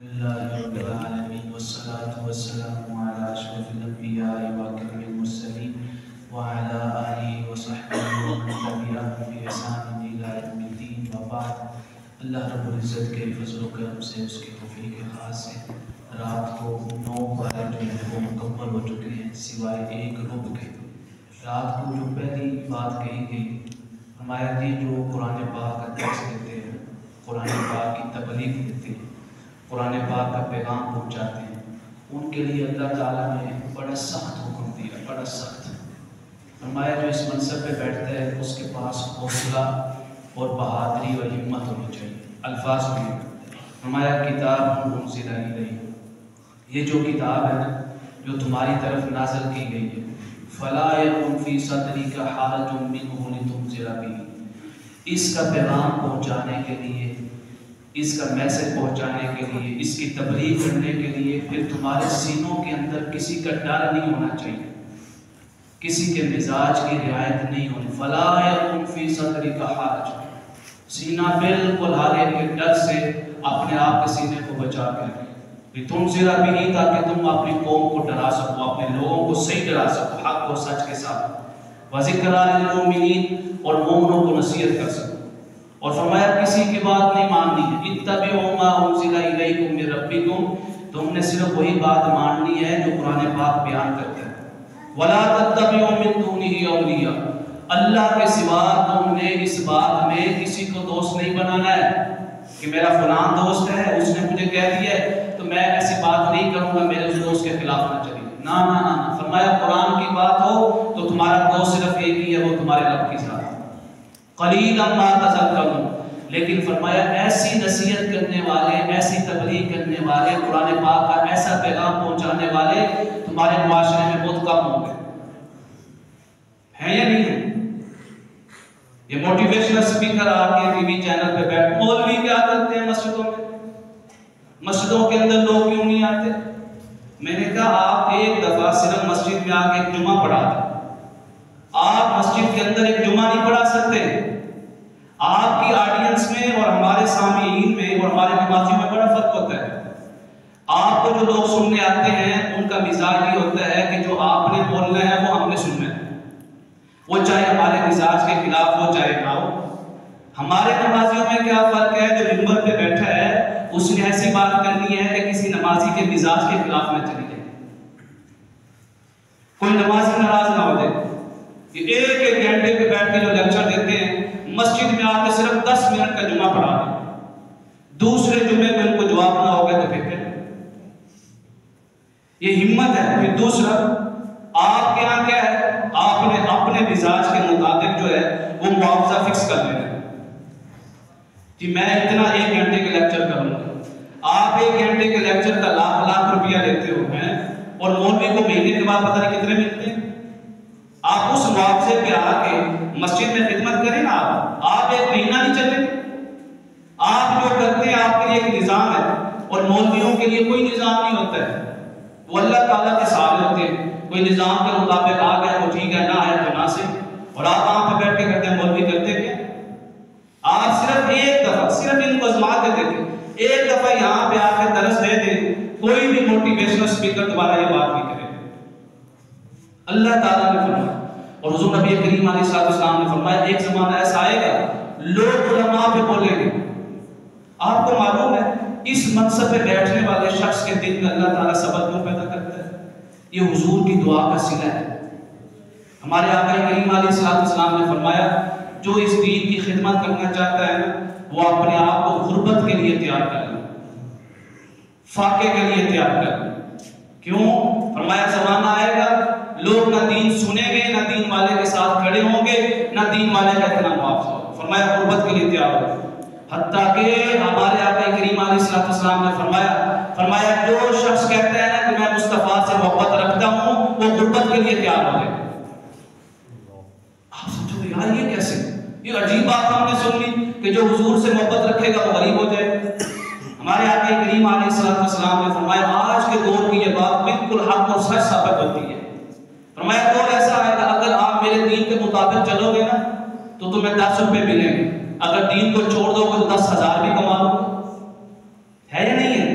اللہ رب العالمین والصلاة والسلام علی اشرف الانبیاء واکرم المرسلین وعلی آلہ وصحبہ ومن تبعہم بإحسان الی یوم الدین وبعد۔ اللہ رب العزت کے فضل و کرم سے، اس کی توفیق خاص سے رات کو 9 پارے جو ہیں وہ مکمل ہو چکے ہیں سوائے ایک ربع کے۔ رات کو جو پہلی بات کہی گئی، فرمایا کہ جو قرآن پاک کا درس دیتے ہیں، قرآن پاک کی تبلیغ دیتے ہیں، قرآن پاک کا پیغام پہنچاتے ہیں، ان کے لیے اللہ تعالیٰ نے بڑا سخت حکم دیا، بڑا سخت۔ فرمایا جو اس منصب پہ بیٹھتا ہے اس کے پاس حوصلہ اور بہادری اور ہمت ہونی چاہیے۔ الفاظ بھی فرمایا کتاب انزل الیک، یہ جو کتاب ہے نا جو تمہاری طرف نازل کی گئی ہے، فلا یکن فی صدرک حرج منہ لتنذر بہ، اس کا پیغام پہنچانے کے لیے، اس کا میسج پہنچانے کے لیے، اس کی تبلیغ کرنے کے لیے پھر تمہارے سینوں کے اندر کسی کا ڈر نہیں ہونا چاہیے، کسی کے مزاج کی رعایت نہیں ہونی۔ فلا یکن فی صدرک حرج، سینہ بالکل حالے کے ڈر سے اپنے آپ کے سینے کو بچا کر لتنذر بہ، تاکہ تم اپنی قوم کو ڈرا سکو، اپنے لوگوں کو صحیح ڈرا سکو حق اور سچ کے ساتھ، وذکریٰ للمؤمنین، اور مومنوں کو نصیحت کر سکو۔ اور فرمایا کسی کی بات نہیں ماننی ہے، اتبعوا ما انزل الیکم من ربکم، تم نے صرف وہی بات ماننی ہے جو قرآن پاک بیان کرتا ہے۔ ولا تتبعوا من دونہ اولیاء، اللہ کے سوا تم نے اس بات میں کسی کو دوست نہیں بنانا ہے کہ میرا فلان دوست ہے، اس نے مجھے کہہ دیا ہے تو میں ایسی بات نہیں کروں گا، میرے اس دوست کے خلاف نہ چلیے۔ نہ نہ نہ، فرمایا قرآن کی بات ہو تو تمہارا دوست صرف ایک ہی ہے، وہ تمہارے رب کے ساتھ۔ قلیلا ما تذکرون، لیکن فرمایا ایسی نصیحت کرنے والے، ایسی تبلیغ کرنے والے، قرآن پاک کا ایسا پیغام پہنچانے والے تمہارے معاشرے میں بہت کم ہوں گے، ہیں یا نہیں ہیں؟ یہ موٹیویشنل سپیکر آ کے ٹی وی چینل پہ بیٹھ، مولوی کیا کرتے ہیں مسجدوں میں، مسجدوں کے اندر لوگ کیوں نہیں آتے؟ میں نے کہا آپ ایک دفعہ صرف مسجد میں آ کے ایک جمعہ پڑھا دیں، آپ مسجد کے اندر ایک جمعہ نہیں پڑھا سکتے۔ آپ کی آڈینس میں اور ہمارے سامعین میں اور ہمارے نمازیوں میں بڑا فرق ہوتا ہے۔ آپ کو جو لوگ سننے آتے ہیں ان کا مزاج یہ ہوتا ہے کہ جو آپ نے بولنا ہے وہ ہم نے سننا ہے، وہ چاہے ہمارے مزاج کے خلاف ہو چاہے نہ ہو۔ ہمارے نمازیوں میں کیا فرق ہے؟ جو منبر پہ بیٹھا ہے اس نے ایسی بات کرنی ہے کہ کسی نمازی کے مزاج کے خلاف نہ چلی جائے، کوئی نمازی ناراض نہ ہو جائے۔ ایک ایک گھنٹے پہ بیٹھ کے جو لیکچر دیتے ہیں، مسجد میں آ کے صرف 10 منٹ کا جمعہ پڑھا دیں، دوسرے جمعے میں ان کو جواب نہ ہو گئے تو پھر یہ ہمت ہے۔ پھر دوسرا، آپ کے یہاں کیا ہے؟ آپ نے اپنے مزاج کے مطابق جو ہے وہ معاوضہ فکس کر لینا ہے کہ میں اتنا 1 گھنٹے کے لیکچر کروں گا۔ آپ 1 گھنٹے کے لیکچر کا لاکھ روپیہ لیتے ہو ہیں اور مولوی کو مہینے کے بعد پتہ نہیں کتنے ملتے ہیں۔ آپ اس معاوضے پہ آ کے مسجد میں خدمت کریں نا، آپ 1 مہینہ نہیں چلیں گے۔ آپ جو کرتے ہیں آپ کے لیے ایک نظام ہے، اور مولویوں کے لیے کوئی نظام نہیں ہوتا ہے، وہ اللہ تعالیٰ کے ساتھ ہوتے ہیں۔ کوئی نظام کے مطابق آ گیا تو ٹھیک ہے، نہ آیا تو نہ سے، اور آپ وہاں پہ بیٹھ کے کرتے ہیں۔ مولوی کرتے کیا؟ آپ صرف ایک دفعہ، صرف ان کو آزما کے دیکھیں، ایک دفعہ یہاں پہ آ کے درس دے دیں، کوئی بھی موٹیویشنل اسپیکر دوبارہ یہ بات نہیں کرے۔ اللہ تعالیٰ نے فرمایا اور حضور نبی کریم علیہ السلام نے فرمایا ایک زمانہ ایسا آئے گا لوگ علماء پہ بولیں گے۔ آپ کو معلوم ہے اس منصب پہ بیٹھنے والے شخص کے دل میں اللہ تعالیٰ صبر کیوں پیدا کرتا ہے؟ یہ حضور کی دعا کا صلہ ہے۔ ہمارے آقا کریم علیہ السلام نے فرمایا جو اس دین کی خدمت کرنا چاہتا ہے وہ اپنے آپ کو غربت کے لیے تیار کر لے، فاقے کے لیے تیار کر لے۔ کیوں؟ فرمایا زمانہ آئے گا لوگ نہ دین سنیں گے، نہ دین والے کے ساتھ کھڑے ہوں گے، نہ دین والے کا اتنا معاوضہ ہوگا۔ فرمایا غربت کے لیے تیار ہو۔ حتیٰ کہ ہمارے آقا کریم علیہ السلام نے فرمایا جو شخص کہتا ہے نا کہ میں مصطفیٰ سے محبت رکھتا ہوں وہ غربت کے لیے تیار ہو جائے۔ آپ سوچو یار یہ کیسے؟ یہ عجیب بات ہم نے سن لی کہ جو حضور سے محبت رکھے گا وہ غریب ہو جائے۔ ہمارے آقا کریم علیہ السلام نے فرمایا آج کے دور کی یہ بات بالکل حق اور سچ ثابت ہوتی ہے۔ فرمایا دور ایسا آئے گا اگر آپ میرے دین کے مطابق چلو گے نا تو تمہیں 10 روپے ملیں گے، اگر دین کو چھوڑ دو گے تو 10,000 بھی کما لو گے، ہے یا نہیں ہے؟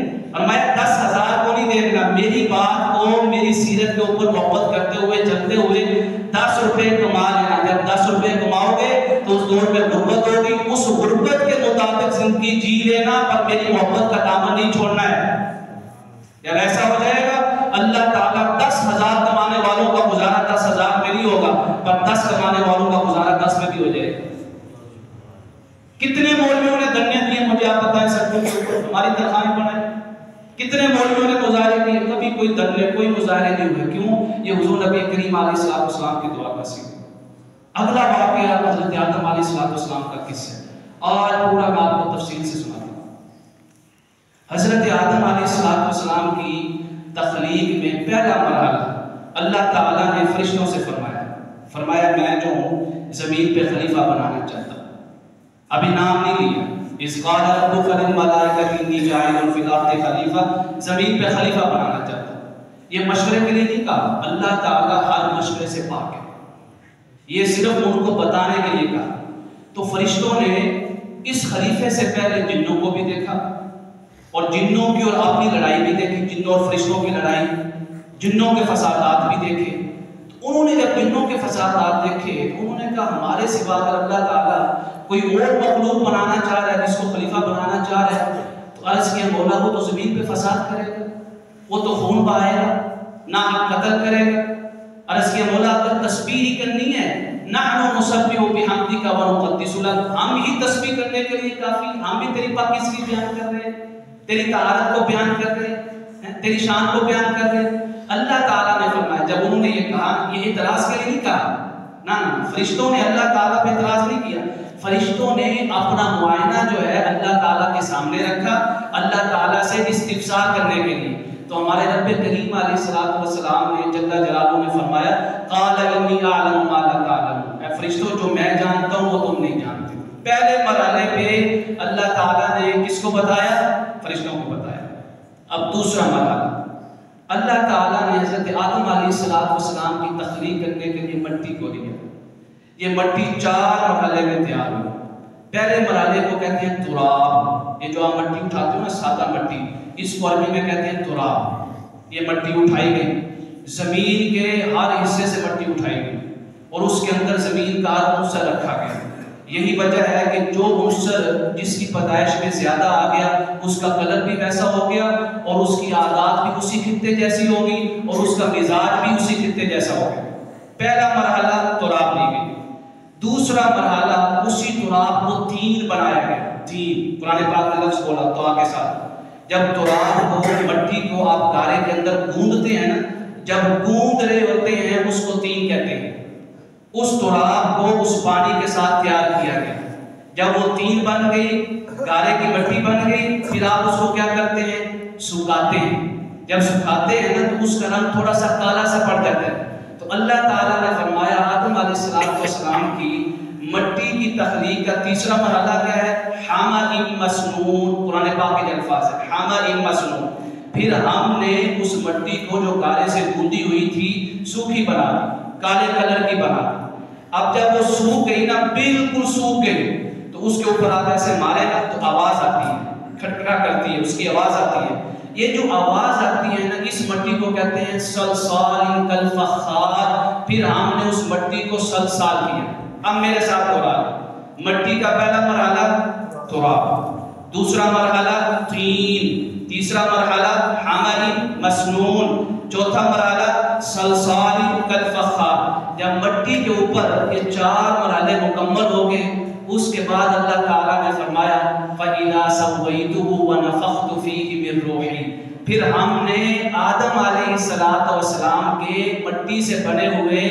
میری بات کو، میری سیرت کے اوپر محبت کرتے ہوئے چلتے ہوئے 10 روپے کما لینا. جب 10 روپے کماؤ گے تو اس دور میں غربت ہوگی، اس غربت کے مطابق زندگی جی لینا، پر میری محبت کا دامن نہیں چھوڑنا ہے. جب ایسا ہو جائے گا اللہ تعالیٰ 10,000 کمانے والوں کا گزارا 10,000 میں نہیں ہوگا، پر 10 کمانے والوں کا گزارا 10 میں بھی ہو جائے گا. کتنے مولویوں نے دھرنے دیے مجھے آپ بتائیں سڑکوں کے اوپر، ہماری تنخواہیں بڑھائیں. کتنے مولویوں نے مظاہرے کیے، کبھی کوئی دھرنے کوئی مظاہرے نہیں ہوئے. کیوں؟ یہ حضور نبی کریم علیہ السلام کی دعا کا سیکھ. اگلا واقعہ حضرت آدم علیہ السلام کا قصہ ہے، اور پورا میں آپ کو تفصیل سے سناتا ہوں. حضرت آدم علیہ السلام کی تخلیق میں پہلا مرحلہ اللہ تعالیٰ نے فرشتوں سے فرمایا میں جو ہوں زمین پہ خلیفہ بنانا چاہتا ہوں. ابھی نام نہیں لیا. اذ قال ربک للملائکۃ انی جاعل فی الارض خلیفہ، زمین پہ خلیفہ بنانا چاہتا ہوں. یہ مشورے کے لیے نہیں کہا، اللہ تعالیٰ ہر مشورے سے پاک ہے. یہ صرف ان کو بتانے کے لیے کہا. تو فرشتوں نے اس خلیفے سے پہلے جنوں کو بھی دیکھا، اور جنوں کی اور اپنی لڑائی بھی دیکھی. جنوں اور فرشتوں کی لڑائی، جنوں کے فسادات بھی دیکھے. تو انہوں نے جب جنوں کے فسادات دیکھے تو انہوں نے کہا ہمارے سوا اگر اللہ تعالیٰ کوئی اور مخلوق بنانا چاہ رہا ہے، جس کو خلیفہ بنانا چاہ رہا ہے، تو عرض کیا مولا وہ تو زمین پہ فساد کرے گا، وہ تو خون بہائے گا، ناحق قتل کرے گا. عرض کیا مولا اگر تسبیح ہی کرنی ہے، نحن نسبح بحمدک ونقدس لک، ہم ہی تسبیح کرنے کے لیے کافی، ہم بھی تیری پاکیزگی بیان کر رہے ہیں، تیری طہارت کو بیان کر رہے ہیں، تیری شان کو بیان کر رہے ہیں. اللہ تعالیٰ نے فرمایا جب انہوں نے یہ کہا، یہ اعتراض کے لیے نہیں کہا، نہ فرشتوں نے اللہ تعالیٰ پہ اعتراض نہیں کیا. فرشتوں نے اپنا معائنہ جو ہے اللہ تعالیٰ کے سامنے رکھا، اللہ تعالیٰ سے استفسار کرنے کے لیے. تو ہمارے رب کریم علیہ السلام نے جل جلالہ نے فرمایا قال انی اعلم ما لا تعلمون، اے فرشتوں جو میں جانتا ہوں وہ تم نہیں جانتے. پہلے مرحلے پہ اللہ تعالیٰ نے کس کو بتایا؟ فرشتوں کو بتایا. اب دوسرا مرحلہ اللہ تعالیٰ نے حضرت آدم علیہ السلام کی تخلیق کرنے کے لیے مٹی کو لیا. یہ مٹی 4 مرحلے میں تیار ہوئی. پہلے مرحلے کو کہتے ہیں تراب. یہ جو آپ مٹی اٹھاتے ہو نا، سادہ مٹی، اس کو عربی میں کہتے ہیں تراب. یہ مٹی اٹھائی گئی، زمین کے ہر حصے سے مٹی اٹھائی گئی، اور اس کے اندر زمین کا ہر عنصر رکھا گیا. یہی وجہ ہے کہ جو عنصر جس کی پیدائش میں زیادہ آ گیا اس کا کلر بھی ویسا ہو گیا، اور اس کی عادات بھی اسی خطے جیسی ہوگی، اور اس کا مزاج بھی اسی خطے جیسا ہو گیا. پہلا مرحلہ تراب لی گئی. دوسرا مرحلہ اسی تراب کو تین بنایا گیا. تین قرآن پاک نے لفظ بولا توا کے ساتھ. جب تراب کو، مٹی کو آپ گارے کے اندر گوندتے ہیں نا، جب گوند رہے ہوتے ہیں اس کو تین کہتے ہیں. اس تراب کو اس پانی کے ساتھ تیار کیا گیا. جب وہ تین بن گئی، گارے کی مٹی بن گئی، پھر آپ اس کو کیا کرتے ہیں؟ سکھاتے ہیں. جب سکھاتے ہیں نا تو اس کا رنگ تھوڑا سا کالا سا پڑ جاتا ہے. تو اللہ تعالیٰ نے فرمایا آدم علیہ السلام کی مٹی کی تخلیق کا تیسرا مرحلہ کیا ہے؟ حمأ مسنون. قرآن پاک کے الفاظ ہے حمأ مسنون. پھر ہم نے اس مٹی کو جو گارے سے گوندی ہوئی تھی سوکھی بنا دی، کالے کلر کی بنا دی. اب جب وہ سوکھ گئی نا، بالکل سوکھ گئی، تو اس کے اوپر آپ ایسے مارے نا تو آواز آتی ہے، کھٹکھٹا کرتی ہے، اس کی آواز آتی ہے. یہ جو آواز آتی ہے نا، اس مٹی کو کہتے ہیں صلصال کالفخار. پھر ہم نے اس مٹی کو صلصال کیا. اب میرے ساتھ ہو رہا ہے، مٹی کا پہلا مرحلہ تراب، دوسرا مرحلہ طین، تیسرا مرحلہ حمأ مسنون، چوتھا مرحلہ صلصال کالفخار. جب مٹی کے اوپر یہ 4 مرحلے مکمل ہو گئے، اس کے بعد اللہ تعالیٰ نے فرمایا فَإِذَا سَوَّيْتُهُ وَنَفَخْتُ فِيهِ مِن رُوحِي. پھر ہم نے آدم علیہ السلام کے مٹی سے بنے ہوئے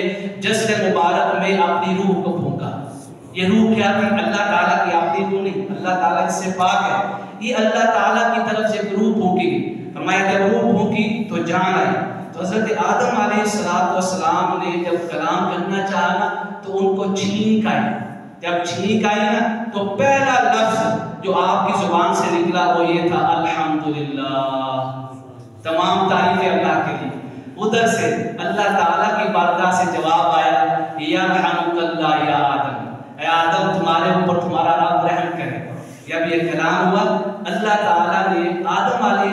جسد مبارک میں اپنی روح کو پھونکا. یہ روح کیا تھی؟ اللہ تعالیٰ کی اپنی روح نہیں، اللہ تعالیٰ اس سے پاک ہے. یہ اللہ تعالیٰ کی طرف سے ایک روح پھونکی گئی. فرمایا جب روح پھونکی تو جان آئی. تو حضرت آدم علیہ السلام نے جب کلام کرنا چاہا نا تو ان کو چھینک آئی. جب چھینک آئی نا تو پہلا لفظ جو آپ کی زبان سے نکلا وہ یہ تھا الحمدللہ. تمام تعریفیں اللہ کے لیے. ادھر سے اللہ تعالیٰ کی بارگاہ سے جواب آیا یرحمک اللہ یا آدم، اے آدم تمہارے اوپر تمہارا رب رحم کرے. جب یہ کلام ہوا اللہ تعالیٰ نے آدم علیہ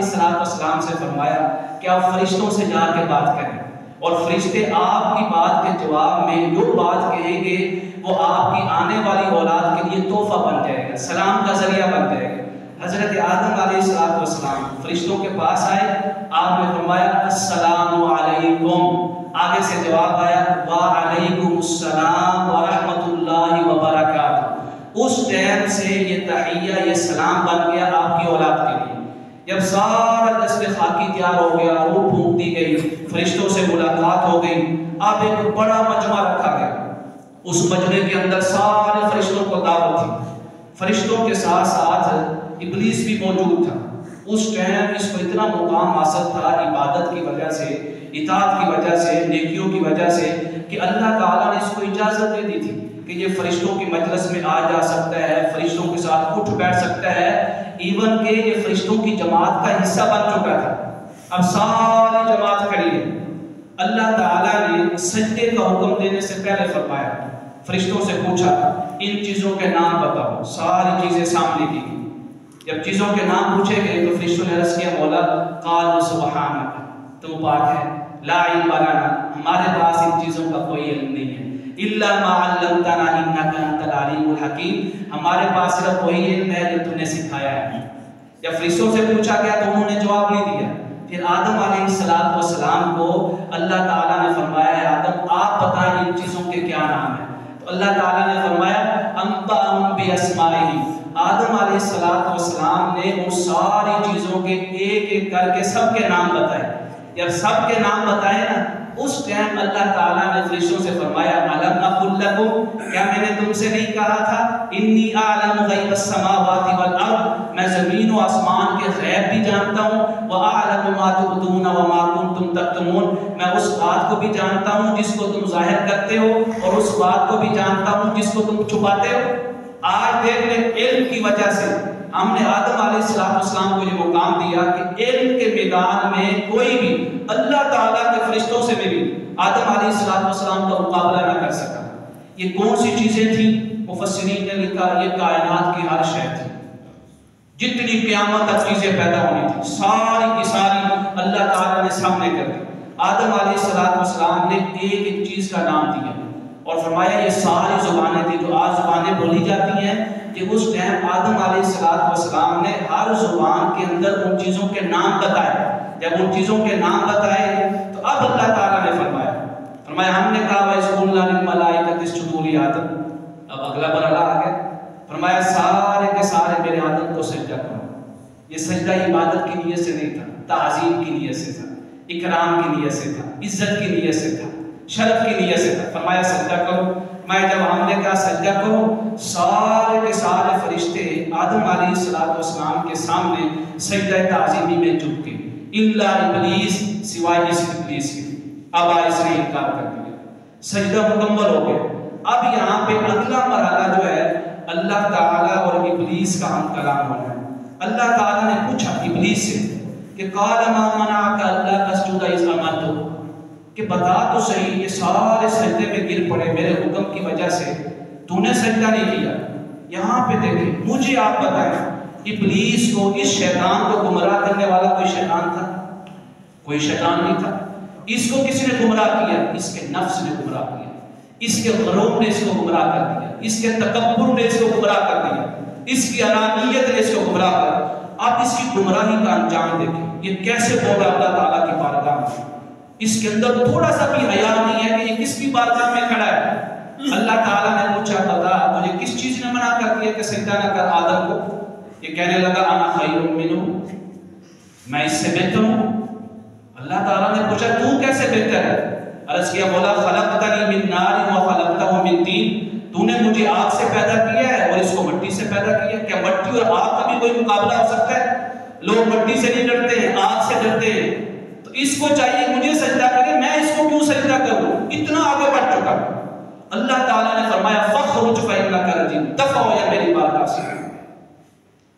والسلام سے فرمایا کہ آپ فرشتوں سے جا کے بات کریں، اور فرشتے آپ کی بات کے جواب میں جو بات کہیں گے وہ آپ کی آنے والی اولاد کے لیے تحفہ بن جائے گا، سلام کا ذریعہ بن جائے گا۔ حضرت آدم علیہ السلام فرشتوں کے پاس آئے، آپ نے فرمایا السلام علیکم، آگے سے جواب آیا وعلیکم السلام ورحمۃ اللہ وبرکاتہ۔ اس ٹائم سے یہ تحیہ، یہ سلام بن گیا آپ کی اولاد کے لیے۔ جب سارا جسم خاکی تیار ہو گیا، روح پھونک دی گئی، فرشتوں سے ملاقات ہو گئی، اب ایک بڑا مجمع رکھا گیا، اس مجمع کے اندر سارے فرشتوں کو دعوت تھی، فرشتوں کے ساتھ ساتھ ابلیس بھی موجود تھا۔ اس ٹائم اس کو اتنا مقام حاصل تھا عبادت کی وجہ سے، اطاعت کی وجہ سے، نیکیوں کی وجہ سے، کہ اللہ تعالیٰ نے اس کو اجازت دے دی تھی کہ یہ فرشتوں کی مجلس میں آ جا سکتا ہے، فرشتوں کے ساتھ اٹھ بیٹھ سکتا ہے، ایون کہ یہ فرشتوں کی جماعت کا حصہ بن چکا تھا۔ اب ساری جماعت کھڑی ہے، اللہ تعالیٰ نے سجدے کا حکم دینے سے پہلے فرمایا، فرشتوں سے پوچھا ان چیزوں کے نام بتاؤ، ساری چیزیں سامنے کی۔ جب چیزوں کے نام پوچھے گئے تو فرشتوں نے عرض کیا مولا قالوا سبحانک، تو پاک ہے، لا علم لنا، ہمارے پاس ان چیزوں کا کوئی علم نہیں ہے، الا ما علمتنا انک انت العلیم الحکیم، ہمارے پاس صرف وہی علم ہے جو تم نے سکھایا ہے۔ جب فرشتوں سے پوچھا گیا تو انہوں نے جواب نہیں دیا۔ پھر آدم علیہ السلام کو اللہ تعالیٰ نے فرمایا ہے آدم آپ بتائیں ان چیزوں کے کیا نام ہیں، تو اللہ تعالیٰ نے فرمایا انبأہم باسمائہم، آدم علیہ السلام نے ان ساری چیزوں کے ایک ایک کر کے سب کے نام بتائے۔ جب سب کے نام بتائے نا، اس ٹائم اللہ تعالیٰ نے فرشتوں سے فرمایا الم اقل لکم، کیا میں نے تم سے نہیں کہا تھا انی اعلم غیب السماوات والارض، میں زمین و آسمان کے غیب بھی جانتا ہوں، واعلم ما تبدون وما کنتم تکتمون، میں اس بات کو بھی جانتا ہوں جس کو تم ظاہر کرتے ہو اور اس بات کو بھی جانتا ہوں جس کو تم چھپاتے ہو۔ آج دیکھ لیں علم کی وجہ سے ہم نے آدم علیہ السلام کو یہ مقام دیا کہ علم کے میدان میں کوئی بھی اللہ تعالیٰ کے فرشتوں سے بھی آدم علیہ السلام کا مقابلہ نہ کر سکا۔ یہ کون سی چیزیں تھیں؟ مفسرین نے لکھا یہ کائنات کی ہر شے تھی، جتنی قیامت تک چیزیں پیدا ہونی تھی ساری کی ساری اللہ تعالیٰ نے سامنے کر دی۔ آدم علیہ السلام نے ایک ایک چیز کا نام دیا اور فرمایا یہ ساری زبانیں تھی جو آج زبانیں بولی جاتی ہیں، کہ اس ٹائم آدم علیہ السلام نے ہر زبان کے اندر ان چیزوں کے نام بتائے۔ جب ان چیزوں کے نام بتائے تو اب اللہ تعالیٰ نے فرمایا ہم نے کہا وَإِذْ قُلْنَا لِلْمَلَائِكَةِ اسْجُدُوا لِآدَمَ، اب اگلا مرحلہ آ گیا، فرمایا سارے کے سارے میرے آدم کو سجدہ کرو۔ یہ سجدہ عبادت کی نیت سے نہیں تھا، تعظیم کی نیت سے تھا، اکرام کی نیت سے تھا، عزت کی نیت سے تھا، شرف کی نیت سے تھا۔ فرمایا سجدہ کرو۔ میں جب ہم نے کہا سجدہ کرو، سارے کے سارے فرشتے آدم علیہ السلام کے سامنے سجدہ تعظیمی میں جھک گئے، الا ابلیس، سوائے اس ابلیس کے، اب اس نے انکار کر دیا، سجدہ مکمل ہو گیا۔ اب یہاں پہ اگلا مرحلہ جو ہے اللہ تعالیٰ اور ابلیس کا ہم کلام ہونا ہے۔ اللہ تعالیٰ نے پوچھا ابلیس سے کہ قال ما منعک الا تسجد اذ امرتک، کہ بتا تو صحیح یہ سارے سجدے میں گر پڑے میرے حکم کی وجہ سے، تو نے سجدہ نہیں کیا۔ یہاں پہ دیکھیں، مجھے آپ بتائیں ابلیس کو، اس شیطان کو گمراہ کرنے والا کوئی شیطان تھا؟ کوئی شیطان نہیں تھا۔ اس کو کس نے گمراہ کیا؟ اس کے نفس نے گمراہ کیا، اس کے غرور نے اس کو گمراہ کر دیا، اس کے تکبر نے اس کو گمراہ کر دیا، اس کی انانیت نے اس کو گمراہ کر دیا۔ آپ اس کی گمراہی کا انجام دیکھیں، یہ کیسے بولا اللہ تعالیٰ کی بارگاہ میں، اس کے اندر تھوڑا سا بھی حیا نہیں ہے کہ یہ کس کی بارگاہ میں کھڑا ہے۔ اللہ تعالیٰ نے پوچھا بتا تجھے کس چیز نے منع کر دیا کہ سجدہ نہ کر آدم کو؟ یہ کہنے لگا انا خیر منہ، میں اس سے بہتر ہوں۔ اللہ تعالیٰ نے پوچھا تو کیسے بہتر ہے؟ عرض کیا مولا خلقتنی من نار و خلقتہ من طین، تو نے مجھے آگ سے پیدا کیا ہے اور اس کو مٹی سے پیدا کیا ہے۔ کیا مٹی اور آگ کا بھی کوئی مقابلہ ہو سکتا ہے؟ لوگ مٹی سے نہیں ڈرتے ہیں، آگ سے ڈرتے ہیں، تو اس کو چاہیے مجھے سجدہ کرے، میں اس کو کیوں سجدہ کروں؟ اتنا آگے بڑھ چکا۔ اللہ تعالیٰ نے فرمایا فخرج فإنک رجیم، دفع ہو یا میری بارگاہ سے،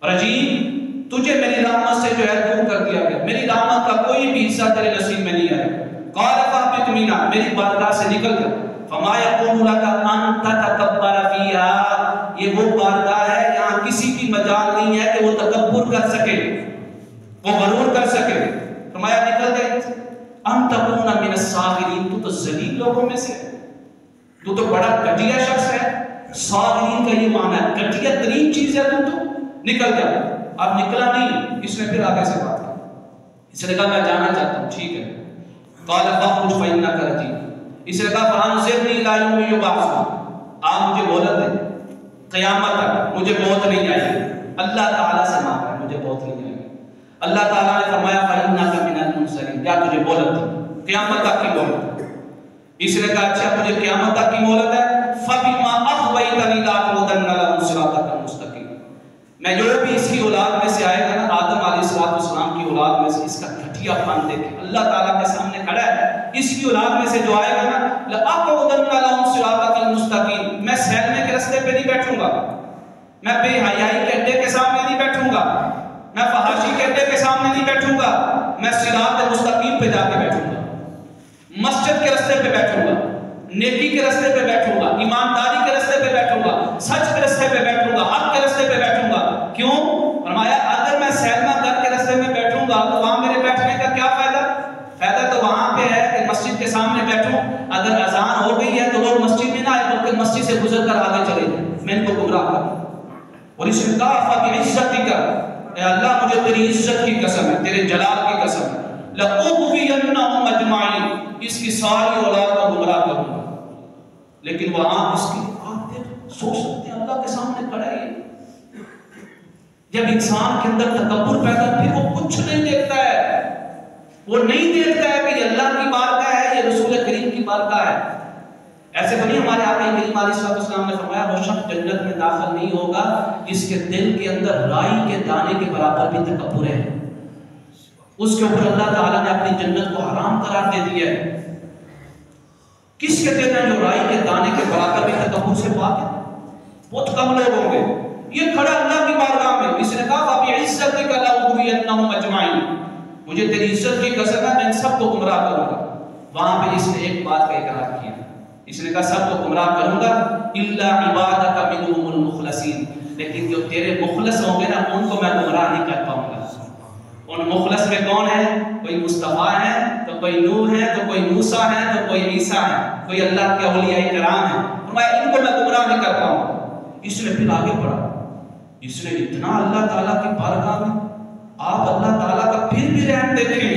رجیم تجھے میری رحمت سے جو ہے دور کر دیا گیا، میری رحمت کا کوئی بھی حصہ تیرے نصیب میں نہیں آئے۔ قال فاہبط منہا، میری بارگاہ سے نکل کر، فما یکون لک ان تتکبر فیہا، یہ وہ بارگاہ ہے یہاں کسی کی مجال نہیں ہے کہ وہ تکبر کر سکے۔ وہ غرور کر سکے. فرمایا نکل گئے ان تکون من الصاغرین، تو ذلیل لوگوں میں سے، تو بڑا گھٹیا شخص ہے. صاغرین کا یہ معنی ہے گھٹیا ترین چیز ہے، تو نکل جا. اب نکلا نہیں، اس نے پھر آگے سے بات کی. اس نے کہا میں جانا چاہتا ہوں. ٹھیک ہے. قال فاخرج فإنك رجيم. اس نے کہا فانظرني إلى يوم يبعثون، آپ مجھے مہلت دیں قیامت تک، مجھے موت نہیں آئی. اللہ تعالیٰ سے مانگ رہا ہے مجھے موت نہیں آئی. اللہ تعالیٰ نے فرمایا فإنك من المنظرين، کیا تجھے مہلت دی قیامت تک کی مہلت. اس نے کہا اچھا مجھے قیامت تک کی مہلت ہے. فبما أغويتني لأقعدن لهم صراطك المستقيم. میں جو بھی اس کی اولاد میں سے آئے گا نا، آدم علیہ السلام کی اولاد میں سے، اس کا گھٹیا پن دیکھ کے اللہ تعالیٰ کے سامنے کھڑا ہے، اس کی اولاد میں سے جو آئے گا نا، لأقعدن لهم صراطك المستقيم، میں سہلنے کے راستے پہ نہیں بیٹھوں گا، میں بے حیائی کے اڈے کے سامنے نہیں بیٹھوں گا، میں فحاشی کے اڈے کے سامنے نہیں بیٹھوں گا، میں صراط مستقیم پہ جا کے بیٹھوں گا، مسجد کے راستے پہ بیٹھوں گا، نیکی کے راستے پہ بیٹھوں گا، ایمانداری کے راستے پہ بیٹھوں گا، سچ کے راستے پہ بیٹھوں گا، حق کے راستے پہ بیٹھوں گا. کیوں؟ فرمایا اگر میں سیلما در کے راستے میں بیٹھوں گا تو وہاں میرے بیٹھنے کا کیا فائدہ؟ فائدہ تو وہاں پہ ہے کہ مسجد کے سامنے بیٹھوں، اگر اذان ہو گئی ہے تو لوگ مسجد میں نہ آئے بلکہ مسجد سے گزر کر آگے چلے جائیں، میں ان کو گمراہ کروں. اور اس نے کہا فبعزتک، اے اللہ مجھے تیری عزت کی قسم ہے، تیرے جلال کی قسم ہے، لأغوینہم اجمعین، اس کی ساری اولاد کو گمراہ کروں گا. لیکن وہاں اس کی آپ سوچ سکتے ہیں اللہ کے سامنے کھڑا ہے. جب انسان کے اندر تکبر پیدا، پھر وہ کچھ نہیں دیکھتا ہے، وہ نہیں دیکھتا ہے کہ یہ اللہ کی بارگاہ ہے، یہ رسول کریم کی بارگاہ ہے. ایسے تو نہیں ہمارے آقا کریم علیہ السلام نے فرمایا وہ شخص جنت میں داخل نہیں ہوگا جس کے دل کے اندر رائی کے دانے کے برابر بھی تکبر ہے. اس کے اوپر اللہ تعالیٰ نے اپنی جنت کو حرام قرار دے دیا ہے. کس کے دل میں جو رائی کے دانے کے برابر بھی تکبر سے پاک ہے؟ بہت کم لوگ ہوں گے. یہ کھڑا اللہ کی بارگاہ میں، اس نے کہا فبعزتک لأغوینہم اجمعین، مجھے تیری عزت کی قسم ہے میں ان سب کو گمراہ کروں گا. وہاں پہ اس نے ایک بات کا اقرار کیا، اس نے کہا سب کو گمراہ کروں گا الا عبادک منہم المخلصین، لیکن جو تیرے مخلص ہوں گے نا ان کو میں گمراہ نہیں کر پاؤں گا. ان مخلص میں کون ہے؟ کوئی مصطفیٰ ہے تو کوئی نوح ہے تو کوئی موسیٰ ہے تو کوئی عیسیٰ ہے، کوئی اللہ کے اولیاء کرام ہے. فرمایا ان کو میں گمراہ نہیں کر پاؤں گا. اس نے پھر آگے بڑھا، اس نے اتنا اللہ تعالیٰ کی بارگاہ میں آپ اللہ تعالیٰ کا پھر بھی رحم دیکھیں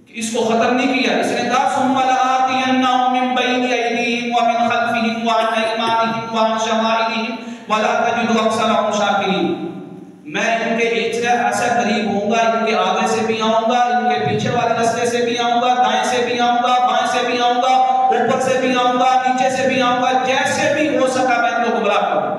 کہ اس کو ختم نہیں کیا. اس نے کہا ثم لآتینہم من بین ایدیہم ومن خلفہم وعن ایمانہم وعن شمائلہم ولا تجد اکثرہم شاکرین. میں ان کے ایسا قریب ہوں گا، ان کے آگے سے بھی آؤں گا، ان کے پیچھے والے راستے سے بھی آؤں گا، دائیں سے بھی آؤں گا، بائیں سے بھی آؤں گا، اوپر سے بھی آؤں گا، نیچے سے بھی آؤں گا، جیسے بھی ہو سکا میں ان کو گمراہ کروں گا.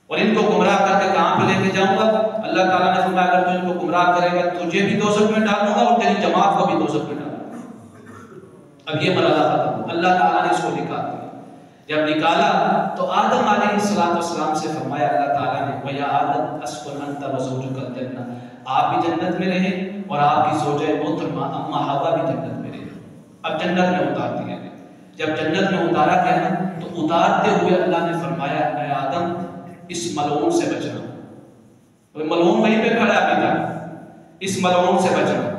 اور ان کو گمراہ کر کے کہاں پہ لے کے جاؤں گا؟ اللہ تعالیٰ نے فرمایا اگر تو ان کو گمراہ کرے گا تجھے بھی دوزخ میں ڈالوں گا اور تیری جماعت کو بھی دوزخ میں ڈالوں گا. اب یہ مرحلہ ختم. اللہ تعالیٰ نے اس کو نکال دیا. جب نکالا تو آدم علیہ السلام سے فرمایا اللہ تعالیٰ نے وَيَا آدَمْ أَسْكُنْ أَنْتَ وَزَوْجُكَ الْجَنَّةَ، آپ بھی جنت میں رہیں اور آپ کی زوجہ محترمہ اماں حوا بھی جنت میں رہیں. اب جنت میں اتار دیا گیا. جب جنت میں اتارا گیا نا تو اتارتے ہوئے اللہ نے فرمایا اے آدم اس ملعون سے بچنا. ملعون وہیں پہ کھڑا ابھی تک، اس ملعون سے بچنا،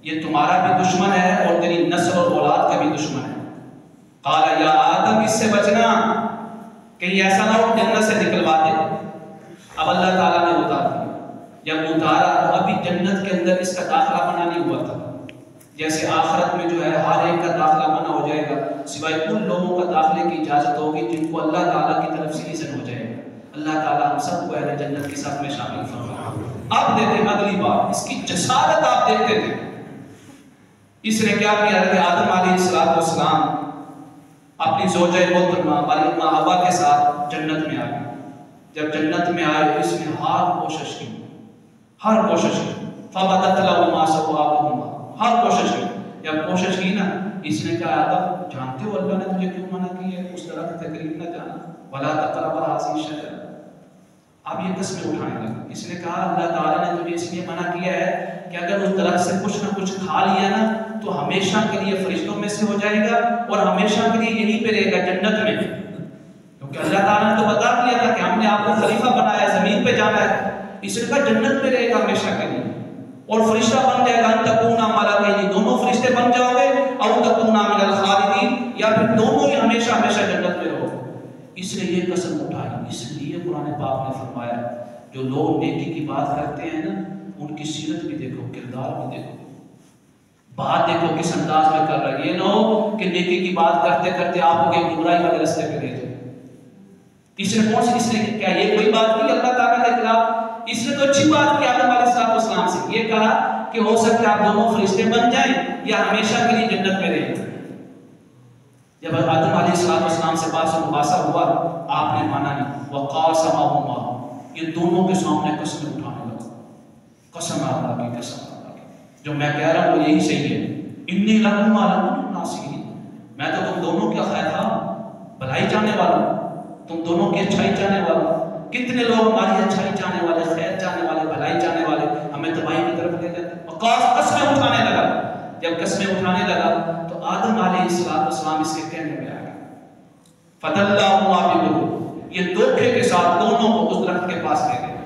یہ تمہارا بھی دشمن ہے اور تیری نسل اور اولاد کا بھی دشمن ہے. قال یا آدم اس سے بچنا کہیں ایسا نہ ہو جنت سے نکلوا دے. اب اللہ تعالیٰ نے اتار دیا. جب اتارا تو ابھی جنت کے اندر اس کا داخلہ منع نہیں ہوا تھا. جیسے آخرت میں جو ہے ہر ایک کا داخلہ منع ہو جائے گا سوائے ان لوگوں کا داخلے کی اجازت ہوگی جن کو اللہ تعالیٰ کی طرف سے اذن ہو جائے گا. اللہ تعالیٰ ہم سب کو اہل جنت کے ساتھ میں شامل فرمائے. اب دیکھیں اگلی بات، اس کی جسارت آپ دیکھتے تھے. اس نے کیا کیا کہ آدم علیہ السلام اپنی زوجہ محترمہ اماں حوا کے ساتھ جنت میں آئے. جب جنت میں آئے اس نے ہر کوشش کی فَبَدَتْ لَهُمَا سَوْآتُهُمَا، ہر کوشش کی. جب کوشش کی نا اس نے کہا آدم جانتے ہو اللہ نے تجھے کیوں منع کی ہے اس درخت کے قریب نہ جانا، وَلَا تَقْرَبَا هَٰذِهِ الشَّجَرَةَ. اب یہ قسمیں اٹھانے لگا. اس نے کہا اللہ تعالیٰ نے تجھے اس لیے منع کیا ہے کہ اگر اس درخت سے کچھ نہ کچھ کھا لیا نا تو ہمیشہ کے لیے فرشتوں میں سے ہو جائے گا اور ہمیشہ کے لیے یہیں پہ رہے گا جنت میں. کیونکہ اللہ تعالیٰ نے تو بتا دیا تھا کہ ہم نے آپ کو خلیفہ بنایا ہے، زمین پہ جانا ہے. اس نے کہا جنت میں رہے گا ہمیشہ کے لیے، اور فرشتہ بن جائے گا، ان تکونا ملکین، دونوں فرشتے بن جاؤ گے، او تکونا من الخالدین، یا پھر دونوں ہی ہمیشہ ہمیشہ جنت میں رہو۔ اس نے یہ قسم اٹھائی۔ اس لیے قرآن پاک نے فرمایا جو لوگ نیکی کی بات کرتے ہیں نا، ان کی سیرت بھی دیکھو، کردار بھی دیکھو، بات دیکھو کس انداز میں کر رہا ہے۔ یہ نہ ہو کہ نیکی کی بات کرتے کرتے آپ کو گمراہی والے راستے پہ لے جائے۔ اس نے کون سی، اس نے کیا یہ کوئی بات کی اللہ تعالیٰ کے خلاف؟ اس نے تو اچھی بات کی آدم علیہ السلام سے، یہ کہا کہ ہو سکتا ہے آپ دونوں فرشتے بن جائیں یا ہمیشہ کے لیے جنت میں رہیں۔ جب آدم علیہ السلام سے بات و مباحثہ ہوا، آپ نے مانا نہیں۔ وقاسمہما، یہ دونوں کے سامنے قسمیں اٹھانے لگا، قسم اللہ کی، قسم اللہ کی، جو میں کہہ رہا ہوں وہ یہی صحیح ہے۔ انی لکما لمن الناصحین، میں تو تم دونوں کا خیر خواہ، بھلائی چاہنے والا ہوں، تم دونوں کی اچھائی چاہنے والا۔ کتنے لوگ ہماری اچھائی چاہنے والے، خیر چاہنے والے، بھلائی چاہنے والے، ہمیں تباہی کی طرف لے جاتے ہیں۔ قسمیں اٹھانے لگا۔ جب قسمیں اٹھانے لگا تو آدم علیہ السلام اس کے کہنے میں آ گیا، فَدَلَّاهُمَا بِغُرُورٍ، یہ دھوکے کے ساتھ دونوں کو اس درخت کے پاس لے گیا۔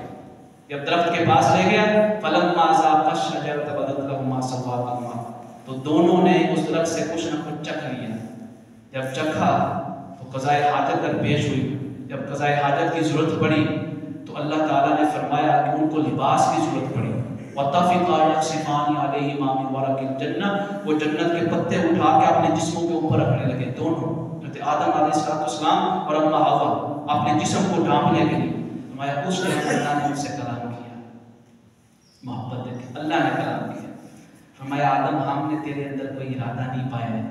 جب درخت کے پاس لے گیا، فَلَمَّا ذَاقَا الشَّجَرَةَ بَدَتْ لَهُمَا سَوْآتُهُمَا، تو دونوں نے اس درخت سے کچھ نہ کچھ چکھ لیا۔ جب چکھا تو قضائے حاجت درپیش ہوئی۔ جب قضائے حاجت کی ضرورت پڑی تو اللہ تعالیٰ نے فرمایا کہ ان کو لباس کی ضرورت پڑی۔ وَطَفِقَا يَخْصِفَانِ عَلَيْهِمَا مِن وَرَقِ الْجَنَّةِ، وہ جنت کے پتے اٹھا کے اپنے جسموں کے اوپر رکھنے لگے دونوں، حضرت آدم علیہ السلام اور اماں حوا، اپنے جسم کو ڈھانپنے کے لیے۔ فرمایا اس نے اللہ نے ان سے کلام کیا، محبت دیکھیں، اللہ نے کلام کیا۔ فرمایا آدم ہم نے تیرے اندر کوئی ارادہ نہیں پایا ہے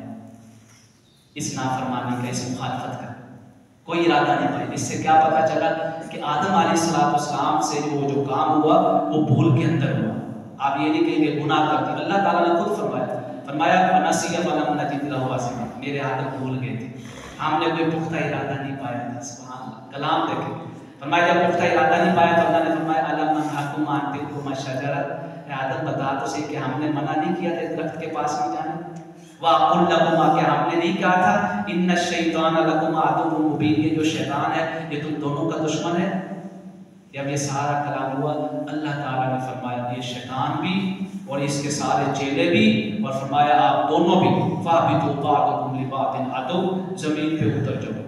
اس نافرمانی کا، اس مخالفت کا، کوئی ارادہ نہیں پایا۔ اس سے کیا پتا چلا کہ آدم علیہ السلام سے وہ جو کام ہوا وہ بھول کے اندر ہوا۔ آپ یہ نہیں کہیں گے گناہ کرتے، اللہ تعالیٰ نے خود فرمایا فَنَسِيَ فَلَمْ نَجِدْ لَهُ عَزْمًا، میرے آدم بھول گئے تھے، ہم نے کوئی پختہ ارادہ نہیں پایا تھا۔ سبحان اللہ، کلام دیکھیں۔ فرمایا جب پختہ ارادہ نہیں پایا تو اللہ نے فرمایا أَلَمْ نَنْهَكُمْ عَنْ تِلْكُمَا الشَّجَرَةِ، اے آدم بتا تو صحیح کہ ہم نے منع نہیں کیا تھا درخت کے پاس نہیں جانے۔ وَأَقُلْ لَكُمَا، کہ ہم نے نہیں کہا تھا إِنَّ الشَّيْطَانَ لَكُمَا عَدُوٌّ مُبِينٌ، یہ جو شیطان ہے یہ تم دونوں کا دشمن ہے۔ جب یہ سارا کلام ہوا اللہ تعالیٰ نے فرمایا یہ شیطان بھی اور اس کے سارے چیلے بھی، اور فرمایا آپ دونوں بھی، فَاهْبِطُوا بَعْضُكُمْ لِبَعْضٍ عَدُوٌّ، زمین پہ اتر جاؤ،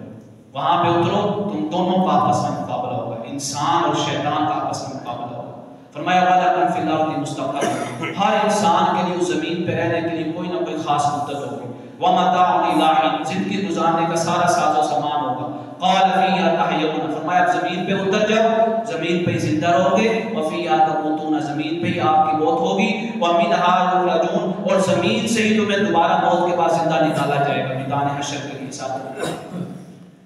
وہاں پہ اترو، تم دونوں کا آپس میں مقابلہ ہوگا، انسان اور شیطان کا آپس میں مقابلہ ہوگا۔ فرمایا وَلَكُمْ فِي الْأَرْضِ مُسْتَقَرٌّ، ہر انسان کے لیے اس زمین پہ رہنے کے لیے کوئی نہ کوئی خاص مدت ہوگی۔ وَمَتَاعٌ إِلَىٰ حِينٍ، زندگی گزارنے کا سارا ساز و سامان ہوگا۔ قَالَ فِيهَا تَحْيَوْنَ، فرمایا آپ زمین پہ اتر جاؤ، زمین پہ ہی زندہ رہو گے، وَفِيهَا تَمُوتُونَ، زمین پہ ہی آپ کی موت ہوگی، وَمِنْهَا تُخْرَجُونَ، اور زمین سے ہی تمہیں دوبارہ موت کے بعد زندہ نکالا جائے گا میدان حشر کے لیے حساب۔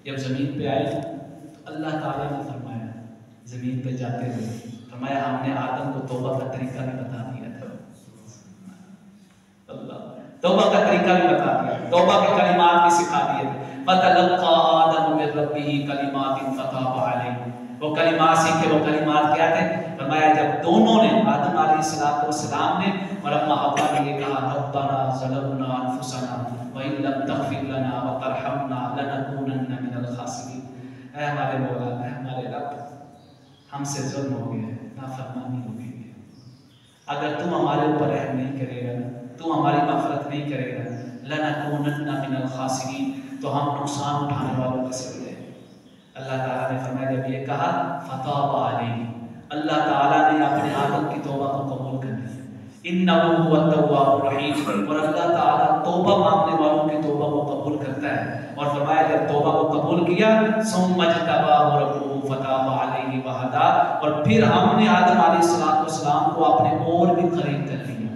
جب زمین پہ آئے تو اللہ تعالیٰ نے فرمایا زمین پہ جاتے ہوئے فرمایا ہم نے آدم کو توبہ کا طریقہ بھی بتا دیا تھا، اللہ توبہ کا طریقہ بھی بتا دیا، توبہ کے کلمات بھی سکھا دیے تھے۔ فَتَلَقَّىٰ آدَمُ مِن رَّبِّهِ كَلِمَاتٍ فَتَابَ عَلَيْهِ، وہ کلمات سیکھے، وہ کلمات کیا تھے؟ فرمایا جب دونوں نے آدم علیہ السلام نے اور اماں حوا نے یہ کہا رَبَّنَا ظَلَمْنَا أَنفُسَنَا وَإِن لَّمْ تَغْفِرْ لَنَا وَتَرْحَمْنَا لَنَكُونَنَّ مِنَ الْخَاسِرِينَ، اے ہمارے مولا، اے ہمارے رب، ہم سے ظلم ہو گیا ہے، نافرمانی ہو گئی ہے، اگر تم ہمارے اوپر رحم نہیں کرے گا، تو ہماری مغفرت نہیں کرے گا، لَنَكُونَنَّ مِنَ الْخَاسِرِينَ، تو ہم نقصان اٹھانے والوں میں سے ہو جائیں۔ اللہ تعالیٰ نے فرمایا جب یہ کہا فَتَابَ عَلَيْهِ، اللہ تعالیٰ نے اپنے آدم کی توبہ کو قبول کر لیا، إِنَّهُ هُوَ التَّوَّابُ الرَّحِيمُ، اور اللہ تعالیٰ توبہ مانگنے والوں کی توبہ کو قبول کرتا ہے۔ اور فرمایا جب توبہ کو قبول کیا ثُمَّ اجْتَبَاهُ رَبُّهُ فَتَابَ عَلَيْهِ وَهَدَىٰ، اور پھر ہم نے آدم علیہ السلام کو اپنے اور بھی قریب کر لیا،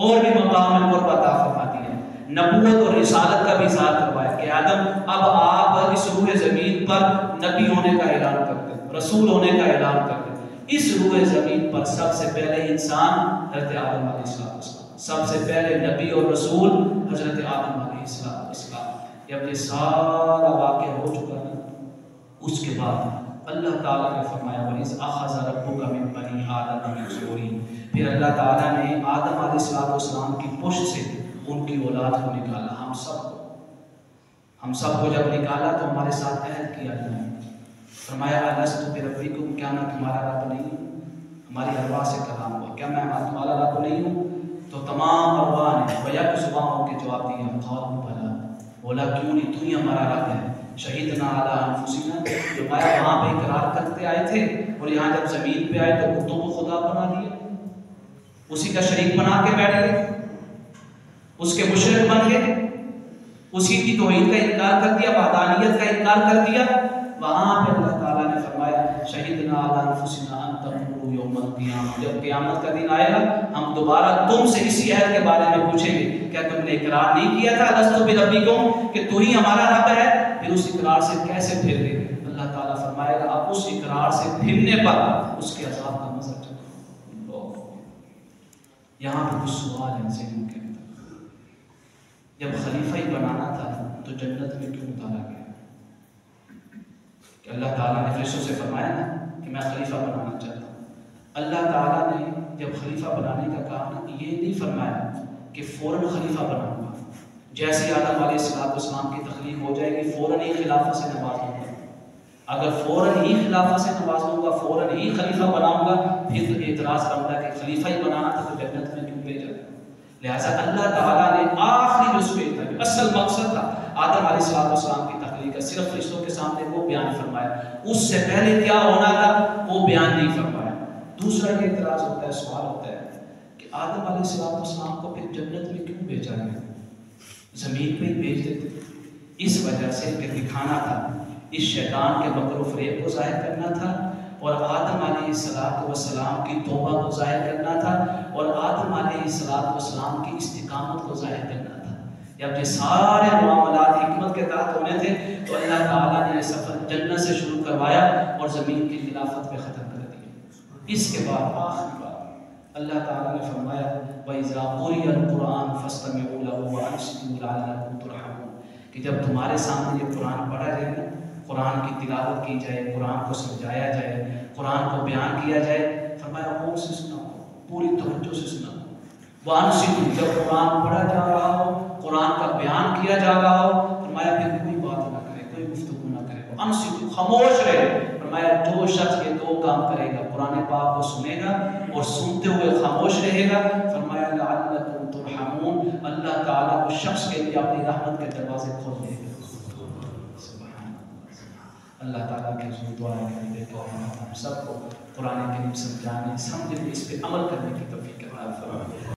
اور بھی مقام قرب عطا فرما دیا، نبوت اور رسالت کا بھی اظہار کروایا کہ آدم اب آپ اس روح زمین پر نبی ہونے کا اعلان کرتے، رسول ہونے کا اعلان کرتے۔ اس روح زمین پر سب سے پہلے انسان حضرت آدم علیہ السلام، سب سے پہلے نبی اور رسول حضرت آدم علیہ السلام۔ جب یہ سارا واقعہ ہو چکا نا، اس کے بعد اللہ تعالیٰ نے فرمایا وَإِذْ أَخَذَ رَبُّكَ مِن بَنِي آدَمَ مِن ظُهُورِهِمْ، پھر اللہ تعالیٰ نے آدم علیہ السلام کی پشت سے ان کی اولاد کو نکالا، ہم سب کو جب نکالا تو ہمارے ساتھ عہد کیا اللہ نے، فرمایا أَلَسْتُ بِرَبِّكُمْ، کیا میں تمہارا رب نہیں؟ ہماری ارواح سے کلام ہوا، کیا میں تمہارا رب نہیں ہوں؟ تو تمام ارواح نے بیک زبان ہو کے جواب دیا، قالوا بلا، بولا کیوں نہیں، تو ہی ہمارا رب ہے۔ شہیدنا علی انفسنا، جو پایا وہاں پہ اقرار کرتے آئے تھے اور یہاں جب زمین پہ آئے تو بتوں کو خدا بنا دیا، اسی کا شریک بنا کے بیٹھ گئے، اس کے مشرک بن گئے، اسی کی توحید کا انکار کر دیا، وحدانیت کا انکار کر دیا۔ وہاں پہ اللہ تعالیٰ نے فرمایا شہیدنا علی انفسنا ان تقولوا یوم القیامہ، جب قیامت کا دن آئے گا ہم دوبارہ تم سے اسی عہد کے بارے میں پوچھیں گے، کیا تم نے اقرار نہیں کیا تھا الست بربکم کہ تو ہی ہمارا رب ہے؟ پھر اس اقرار سے کیسے پھر گئے؟ اللہ تعالیٰ فرمائے گا اب اس اقرار سے پھرنے پر اس کے عذاب کا مزہ چکھو۔ یہاں پہ کچھ سوال ہے ذہن کے اندر، جب خلیفہ ہی بنانا تھا تو جنت میں کیوں اتارا گیا؟ کہ اللہ تعالیٰ نے فرشتوں سے فرمایا نا کہ میں خلیفہ بنانا چاہتا ہوں۔ اللہ تعالیٰ نے جب خلیفہ بنانے کا کہا نا، یہ نہیں فرمایا کہ فوراً خلیفہ بناؤں گا، جیسے آدم علیہ السلام کی تخلیق ہو جائے گی فوراً ہی خلافت سے نواز دوں گا۔ اگر فوراً ہی خلافت سے نواز دوں گا، فوراً ہی خلیفہ بناؤں گا، پھر تو اعتراض کروں گا کہ خلیفہ ہی بنانا تھا تو جنت میں کیوں بھیجا؟ لہٰذا اللہ تعالیٰ نے آخری جو سویت تھا، اصل مقصد تھا آدم علیہ السلام کی تخلیق کا، صرف فرشتوں کے سامنے وہ بیان فرمایا، اس سے پہلے کیا ہونا تھا وہ بیان نہیں فرمایا۔ دوسرا یہ اعتراض ہوتا ہے، سوال ہوتا ہے کہ آدم علیہ السلام کو پھر جنت میں کیوں بھیجا گیا؟ زمین پہ ہی بھیج دیتے، اس وجہ سے کہ دکھانا تھا، اس شیطان کے مکر و فریب کو ظاہر کرنا تھا، اور آدم علیہ السلام کی توبہ کو ظاہر کرنا تھا، اور آدم علیہ السلام کی استقامت کو ظاہر کرنا تھا۔ جب یہ سارے معاملات حکمت کے تحت ہونے تھے تو اللہ تعالیٰ نے یہ سفر جنت سے شروع کروایا اور زمین کی خلافت پہ ختم کر دیا۔ اس کے بعد آخری بات اللہ تعالیٰ نے فرمایا وَإِذَا قُرِئَ الْقُرْآنُ فَاسْتَمِعُوا لَهُ وَأَنصِتُوا لَعَلَّكُمْ تُرْحَمُونَ، کہ جب تمہارے سامنے یہ قرآن پڑھا جائے نا، قرآن کی تلاوت کی جائے، قرآن کو سمجھایا جائے، قرآن کو بیان کیا جائے، فرمایا غور سے سنا ہو، پوری توجہ سے سنا ہو۔ وَأَنصِتُوا، جب قرآن پڑھا جا رہا ہو، قرآن کا بیان کیا جا رہا ہو، فرمایا پھر کوئی بات نہ کرے، کوئی گفتگو نہ کرے، وَأَنصِتُوا، خاموش رہے۔ فرمایا جو شخص یہ دو کام کرے گا، قرآن پاک کو سنے گا اور سنتے ہوئے خاموش رہے گا، فرمایا لَعَلَّكُمْ تُرْحَمُونَ، اللہ تعالیٰ اس شخص کے لیے اپنی رحمت کے دروازے کھول دے گا۔ اللہ تعالیٰ کے حضور دعا ہے کہ ہم سب کو قرآن کریم سمجھانے، سمجھنے، اس پہ عمل کرنے کی توفیق عطا فرمائے۔